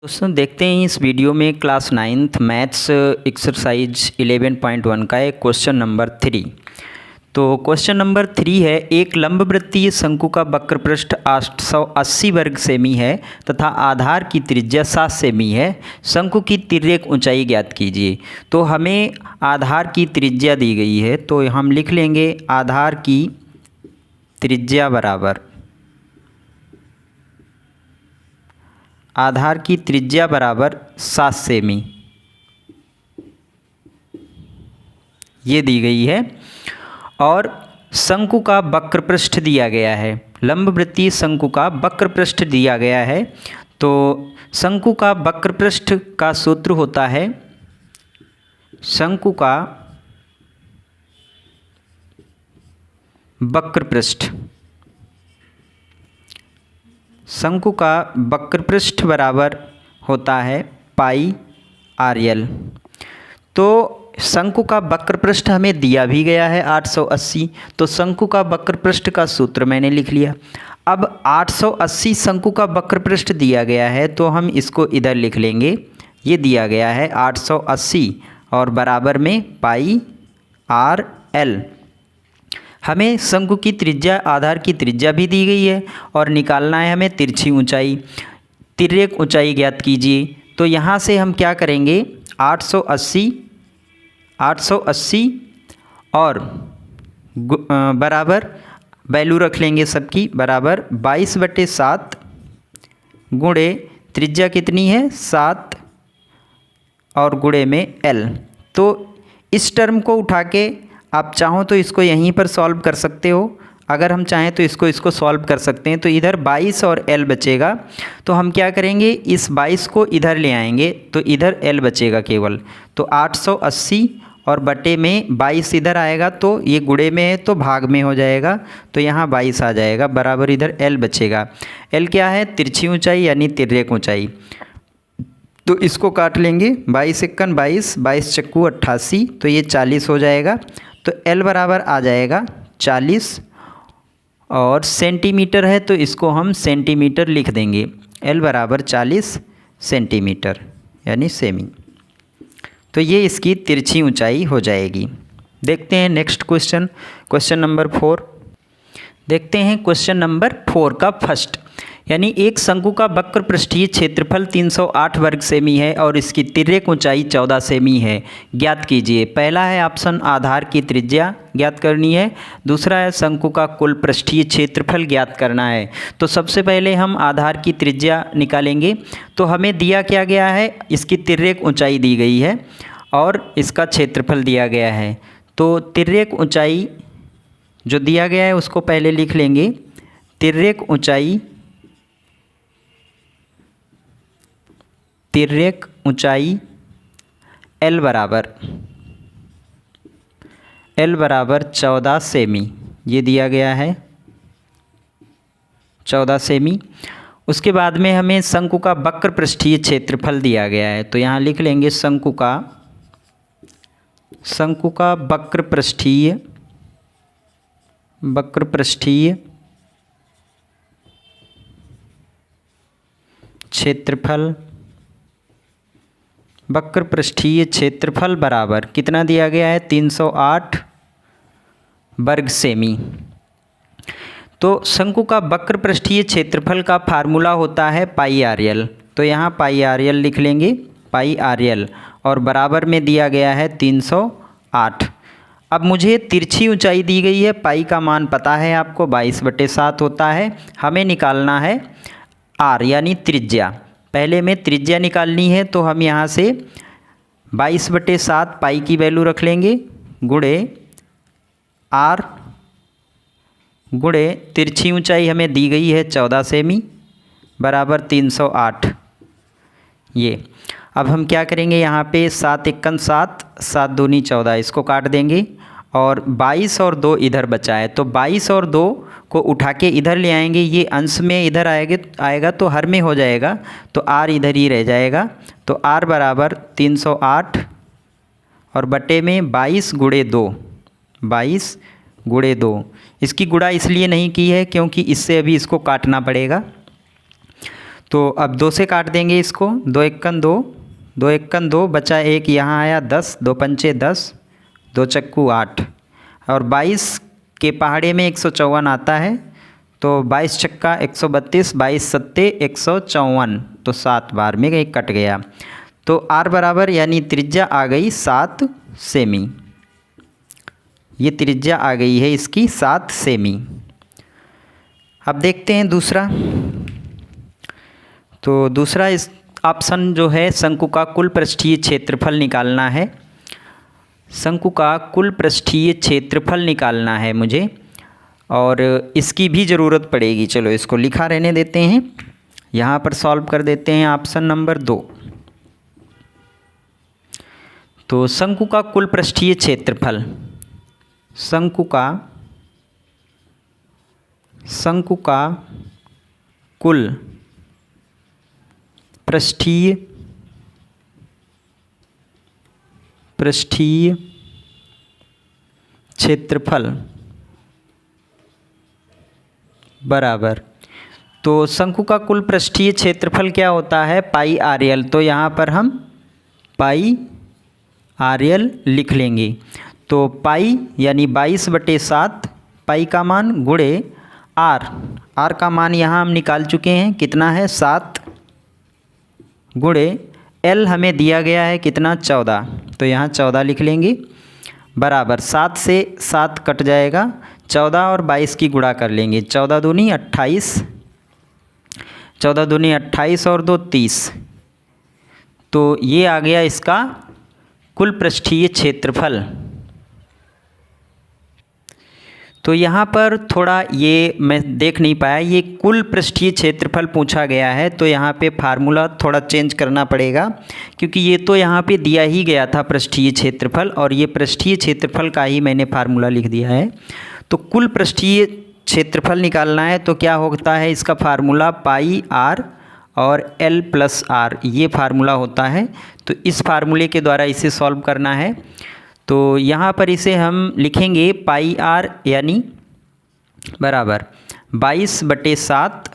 दोस्तों देखते हैं इस वीडियो में क्लास 9th मैथ्स एक्सरसाइज 11.1 का एक क्वेश्चन नंबर 3। तो क्वेश्चन नंबर 3 है, एक लंबवृत्तीय शंकु का वक्र पृष्ठ 880 वर्ग सेमी है तथा आधार की त्रिज्या 7 सेमी है। शंकु की तिर्यक ऊंचाई ज्ञात कीजिए। तो हमें आधार की त्रिज्या दी गई है, तो हम लिख लेंगे आधार की त्रिज्या बराबर आधार की त्रिज्या बराबर 7 सेमी ये दी गई है। और शंकु का वक्र पृष्ठ दिया गया है, लंबवृत्तीय शंकु का वक्र पृष्ठ दिया गया है। तो शंकु का वक्र पृष्ठ का सूत्र होता है, शंकु का वक्र पृष्ठ शंकु का वक्र पृष्ठ बराबर होता है पाई आर एल। तो शंकु का वक्र पृष्ठ हमें दिया भी गया है 880, तो शंकु का वक्र पृष्ठ का सूत्र मैंने लिख लिया। अब 880 शंकु का वक्र पृष्ठ दिया गया है, तो हम इसको इधर लिख लेंगे। ये दिया गया है 880 और बराबर में पाई आर एल। हमें शंकु की त्रिज्या, आधार की त्रिज्या भी दी गई है और निकालना है हमें तिरछी ऊंचाई, तिर्यक ऊंचाई ज्ञात कीजिए। तो यहाँ से हम क्या करेंगे, 880 और बराबर वैल्यू रख लेंगे सबकी, बराबर 22/7 गुणे त्रिज्या कितनी है 7 और गुणे में एल। तो इस टर्म को उठा के आप चाहो तो इसको यहीं पर सॉल्व कर सकते हो, अगर हम चाहें तो इसको सॉल्व कर सकते हैं। तो इधर 22 और l बचेगा, तो हम क्या करेंगे, इस 22 को इधर ले आएंगे तो इधर l बचेगा केवल। तो 880 और बटे में 22 इधर आएगा, तो ये गुणे में है तो भाग में हो जाएगा, तो यहाँ 22 आ जाएगा, बराबर इधर l बचेगा। l क्या है, तिरछी ऊँचाई यानी तिर्यक ऊँचाई। तो इसको काट लेंगे, 22 × 22, 22 चक्कू 88, तो ये 40 हो जाएगा। तो L बराबर आ जाएगा 40 और सेंटीमीटर है तो इसको हम सेंटीमीटर लिख देंगे। L बराबर 40 सेंटीमीटर यानी सेमी। तो ये इसकी तिरछी ऊंचाई हो जाएगी। देखते हैं नेक्स्ट क्वेश्चन, क्वेश्चन नंबर 4। देखते हैं क्वेश्चन नंबर 4 का फर्स्ट, यानी एक शंकु का वक्र पृष्ठीय क्षेत्रफल 308 वर्ग सेमी है और इसकी तिर्यक ऊंचाई 14 सेमी है, ज्ञात कीजिए। पहला है ऑप्शन आधार की त्रिज्या ज्ञात करनी है, दूसरा है शंकु का कुल पृष्ठीय क्षेत्रफल ज्ञात करना है। तो सबसे पहले हम आधार की त्रिज्या निकालेंगे। तो हमें दिया क्या गया है, इसकी तिर्यक ऊंचाई दी गई है और इसका क्षेत्रफल दिया गया है। तो तिर्यक ऊंचाई जो दिया गया है उसको पहले लिख लेंगे। तिर्यक ऊंचाई L बराबर 14 सेमी, ये दिया गया है 14 सेमी। उसके बाद में हमें शंकु का वक्र पृष्ठीय क्षेत्रफल दिया गया है, तो यहाँ लिख लेंगे शंकु का वक्र पृष्ठीय क्षेत्रफल, वक्र पृष्ठीय क्षेत्रफल बराबर कितना दिया गया है, 308 वर्ग सेमी। तो शंकु का वक्र पृष्ठीय क्षेत्रफल का फार्मूला होता है पाई आर एल। तो यहाँ पाई आर एल लिख लेंगे, पाई आर एल और बराबर में दिया गया है 308। अब मुझे तिरछी ऊंचाई दी गई है, पाई का मान पता है आपको 22/7 होता है। हमें निकालना है आर यानी त्रिज्या। पहले में त्रिज्या निकालनी है, तो हम यहाँ से 22/7 पाई की वैल्यू रख लेंगे गुणे आर गुणे तिरछी ऊंचाई हमें दी गई है 14 सेमी बराबर 308। ये अब हम क्या करेंगे, यहाँ पे 7 × 7, 7 दूनी 14, इसको काट देंगे और 22 और 2 इधर बचा है, तो 22 और 2 को उठा के इधर ले आएंगे। ये अंश में इधर आएगा तो हर में हो जाएगा, तो r इधर ही रह जाएगा। तो r बराबर 308 और बटे में 22 × 2। इसकी गुणा इसलिए नहीं की है क्योंकि इससे अभी इसको काटना पड़ेगा। तो अब 2 से काट देंगे इसको, 2 एकन 2, 2 एकन 2, बचा 1 यहाँ आया 10, 2 पंचे 10, 2 चक्कू 8, और 22 के पहाड़े में 154 आता है, तो 22 छक्का 132, 22 सत्ते 154, तो 7 बार में एक कट गया। तो आर बराबर यानी त्रिज्या आ गई 7 सेमी। ये त्रिज्या आ गई है इसकी 7 सेमी। अब देखते हैं दूसरा। तो दूसरा इस ऑप्शन जो है, शंकु का कुल पृष्ठीय क्षेत्रफल निकालना है। शंकु का कुल पृष्ठीय क्षेत्रफल निकालना है मुझे, और इसकी भी ज़रूरत पड़ेगी। चलो इसको लिखा रहने देते हैं, यहाँ पर सॉल्व कर देते हैं ऑप्शन नंबर 2। तो शंकु का कुल पृष्ठीय क्षेत्रफल, शंकु का कुल पृष्ठीय क्षेत्रफल बराबर, तो शंकु का कुल पृष्ठीय क्षेत्रफल क्या होता है, पाई आर एल। तो यहाँ पर हम पाई आर एल लिख लेंगे। तो पाई यानी 22/7 पाई का मान गुणे आर का मान यहाँ हम निकाल चुके हैं, कितना है 7, गुणे एल हमें दिया गया है कितना 14, तो यहाँ 14 लिख लेंगे, बराबर 7 से 7 कट जाएगा, 14 और 22 की गुणा कर लेंगे, 14 दूनी 28, 14 दूनी 28 और 2 30, तो ये आ गया इसका कुल पृष्ठीय क्षेत्रफल। तो यहाँ पर थोड़ा ये मैं देख नहीं पाया, ये कुल पृष्ठीय क्षेत्रफल पूछा गया है, तो यहाँ पे फार्मूला थोड़ा चेंज करना पड़ेगा, क्योंकि ये तो यहाँ पे दिया ही गया था पृष्ठीय क्षेत्रफल, और ये पृष्ठीय क्षेत्रफल का ही मैंने फार्मूला लिख दिया है। तो कुल पृष्ठीय क्षेत्रफल निकालना है, तो क्या होता है इसका फार्मूला, पाई आर और एल प्लस आर, ये फार्मूला होता है। तो इस फार्मूले के द्वारा इसे सॉल्व करना है। तो यहाँ पर इसे हम लिखेंगे पाई आर यानी बराबर 22/7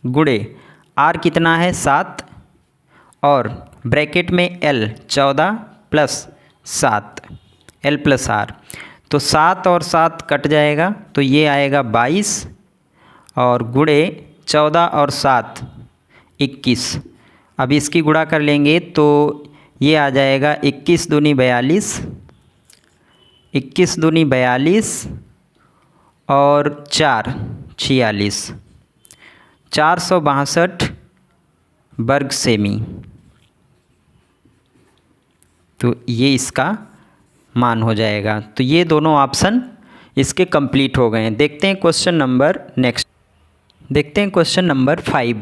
गुणे आर कितना है 7, और ब्रैकेट में L 14 plus 7 L plus R, तो 7 और 7 कट जाएगा, तो ये आएगा 22, और गुणे 14 और 7 21। अब इसकी गुणा कर लेंगे तो ये आ जाएगा 21 दूनी 42, 21 दूनी 42 और 4 46, 462 वर्ग सेमी। तो ये इसका मान हो जाएगा। तो ये दोनों ऑप्शन इसके कंप्लीट हो गए हैं। देखते हैं क्वेश्चन नंबर नेक्स्ट, देखते हैं क्वेश्चन नंबर 5।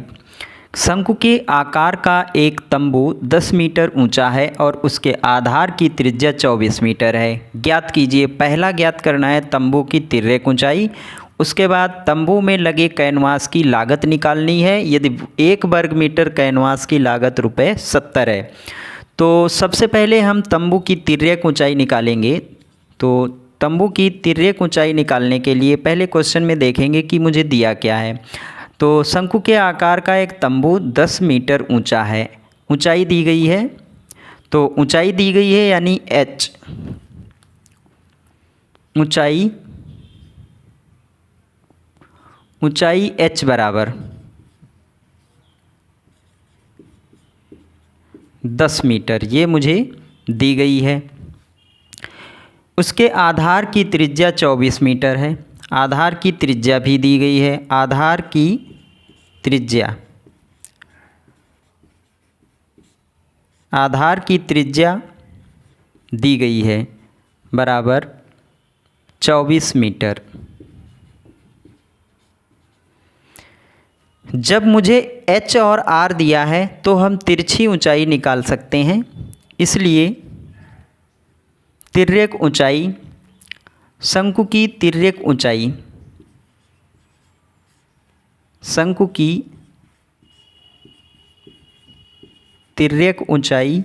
शंकु के आकार का एक तंबू 10 मीटर ऊंचा है और उसके आधार की त्रिज्या 24 मीटर है। ज्ञात कीजिए, पहला ज्ञात करना है तंबू की तिर्यक ऊंचाई, उसके बाद तंबू में लगे कैनवास की लागत निकालनी है। यदि 1 वर्ग मीटर कैनवास की लागत ₹70 है। तो सबसे पहले हम तंबू की तिर्यक ऊंचाई निकालेंगे। तो तंबू की तिर्यक ऊंचाई निकालने के लिए पहले क्वेश्चन में देखेंगे कि मुझे दिया क्या है। तो शंकु के आकार का एक तंबू 10 मीटर ऊंचा है, ऊंचाई दी गई है। तो ऊंचाई दी गई है यानी h, ऊंचाई h बराबर 10 मीटर, ये मुझे दी गई है। उसके आधार की त्रिज्या 24 मीटर है, आधार की त्रिज्या भी दी गई है। आधार की त्रिज्या दी गई है बराबर 24 मीटर। जब मुझे h और r दिया है तो हम तिरछी ऊंचाई निकाल सकते हैं, इसलिए तिर्यक ऊंचाई, शंकु की तिर्यक ऊंचाई, शंकु की तिर्यक ऊंचाई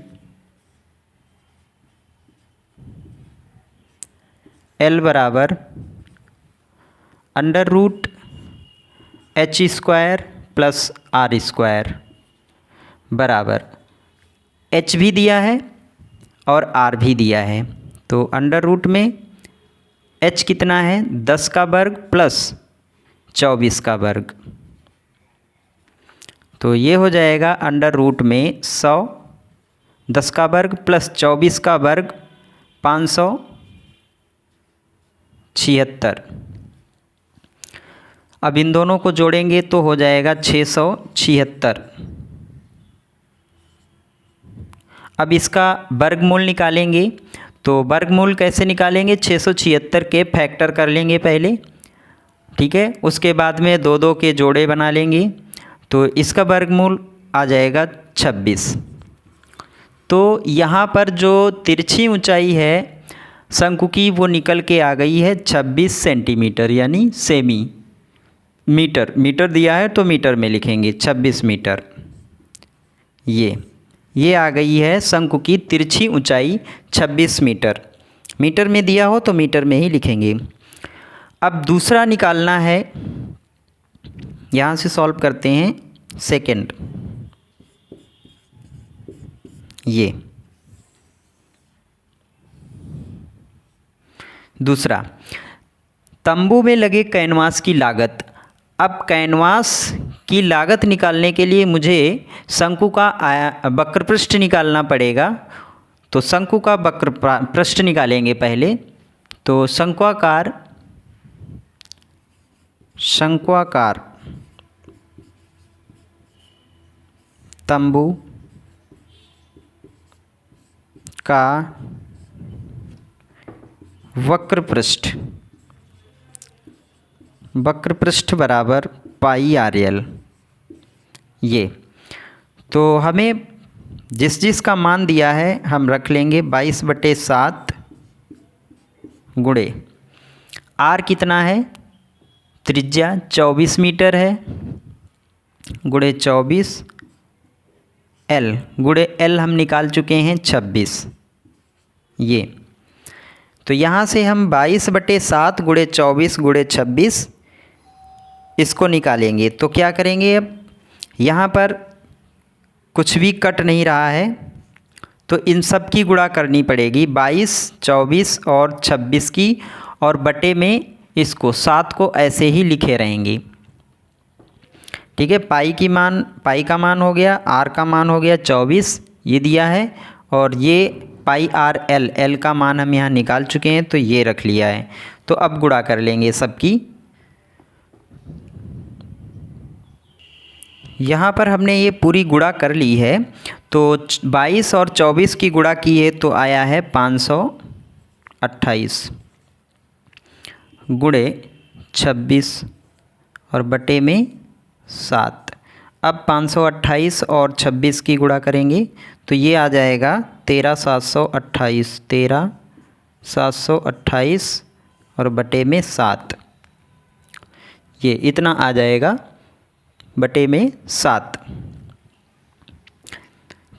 L बराबर √h² प्लस आर स्क्वायर बराबर एच भी दिया है और आर भी दिया है। तो अंडर रूट में एच कितना है 10 का वर्ग प्लस 24 का वर्ग, तो ये हो जाएगा अंडर रूट में 100, 10 का वर्ग प्लस 24 का वर्ग 576। अब इन दोनों को जोड़ेंगे तो हो जाएगा 676। अब इसका वर्गमूल निकालेंगे, तो वर्गमूल कैसे निकालेंगे, 676 के फैक्टर कर लेंगे पहले, ठीक है। उसके बाद में 2 के जोड़े बना लेंगे, तो इसका वर्गमूल आ जाएगा 26। तो यहाँ पर जो तिरछी ऊंचाई है शंकु की वो निकल के आ गई है 26 सेंटीमीटर, यानी सेमी। मीटर दिया है तो मीटर में लिखेंगे 26 मीटर। ये आ गई है शंकु की तिरछी ऊंचाई 26 मीटर। मीटर में दिया हो तो मीटर में ही लिखेंगे। अब दूसरा निकालना है, यहाँ से सॉल्व करते हैं सेकंड। ये दूसरा, तंबू में लगे कैनवास की लागत। अब कैनवास की लागत निकालने के लिए मुझे शंकु का वक्र पृष्ठ निकालना पड़ेगा। तो शंकु का वक्र पृष्ठ निकालेंगे पहले। तो शंक्वाकार तंबू का वक्र पृष्ठ बराबर पाई RL। ये तो हमें जिस का मान दिया है हम रख लेंगे 22/7 गुणे R कितना है, त्रिज्या 24 मीटर है, गुणे 24 L गुणे L हम निकाल चुके हैं 26। ये तो यहाँ से हम 22/7 गुणे 24 गुणे 26 इसको निकालेंगे। तो क्या करेंगे, अब यहाँ पर कुछ भी कट नहीं रहा है तो इन सब की गुणा करनी पड़ेगी, 22, 24 और 26 की, और बटे में इसको 7 को ऐसे ही लिखे रहेंगे, ठीक है। पाई का मान हो गया, R का मान हो गया 24 ये दिया है, और ये पाई RL, L का मान हम यहाँ निकाल चुके हैं तो ये रख लिया है। तो अब गुणा कर लेंगे सबकी। यहाँ पर हमने ये पूरी गुणा कर ली है, तो 22 और 24 की गुणा की है तो आया है 528 गुणे 26 और बटे में 7। अब 528 और 26 की गुणा करेंगे तो ये आ जाएगा 13,728 और बटे में 7। ये इतना आ जाएगा बटे में 7,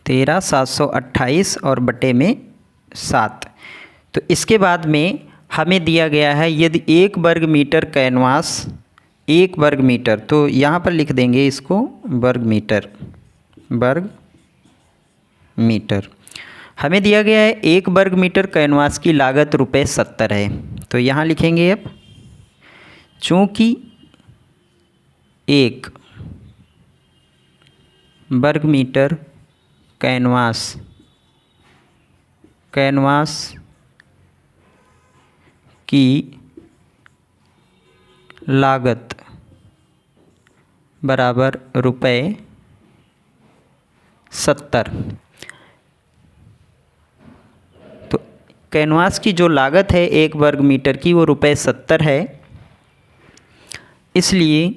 13,728 और बटे में 7। तो इसके बाद में हमें दिया गया है यदि 1 वर्ग मीटर कैनवास, 1 वर्ग मीटर, तो यहाँ पर लिख देंगे इसको वर्ग मीटर। हमें दिया गया है 1 वर्ग मीटर कैनवास की लागत ₹70 है। तो यहाँ लिखेंगे अब, चूँकि 1 वर्ग मीटर कैनवास की लागत बराबर ₹70। तो कैनवास की जो लागत है 1 वर्ग मीटर की वो ₹70 है, इसलिए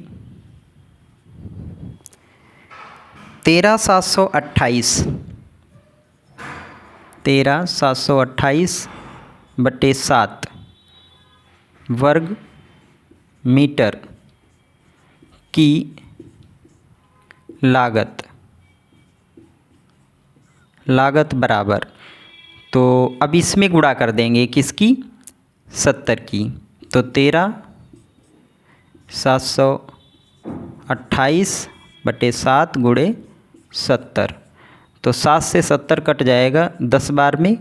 13,728 बटे 7 वर्ग मीटर की लागत बराबर, तो अब इसमें गुणा कर देंगे किसकी, 70 की। तो 13,728 बटे 7 गुणे 70। तो 7 से 70 कट जाएगा 10 बार में।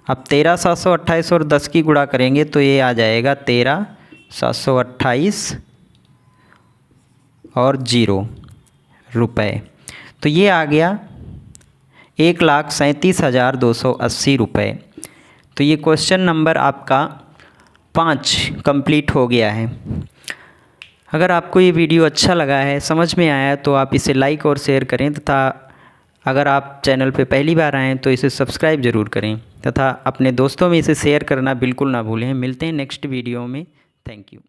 अब 13 728 और 10 की गुणा करेंगे तो ये आ जाएगा 13 728 और 0 रुपये। तो ये आ गया 1,37,280 रुपये। तो ये क्वेश्चन नंबर आपका 5 कंप्लीट हो गया है। अगर आपको ये वीडियो अच्छा लगा है, समझ में आया, तो आप इसे लाइक और शेयर करें तथा अगर आप चैनल पे पहली बार आएँ तो इसे सब्सक्राइब ज़रूर करें तथा अपने दोस्तों में इसे शेयर करना बिल्कुल ना भूलें। मिलते हैं नेक्स्ट वीडियो में। Thank you.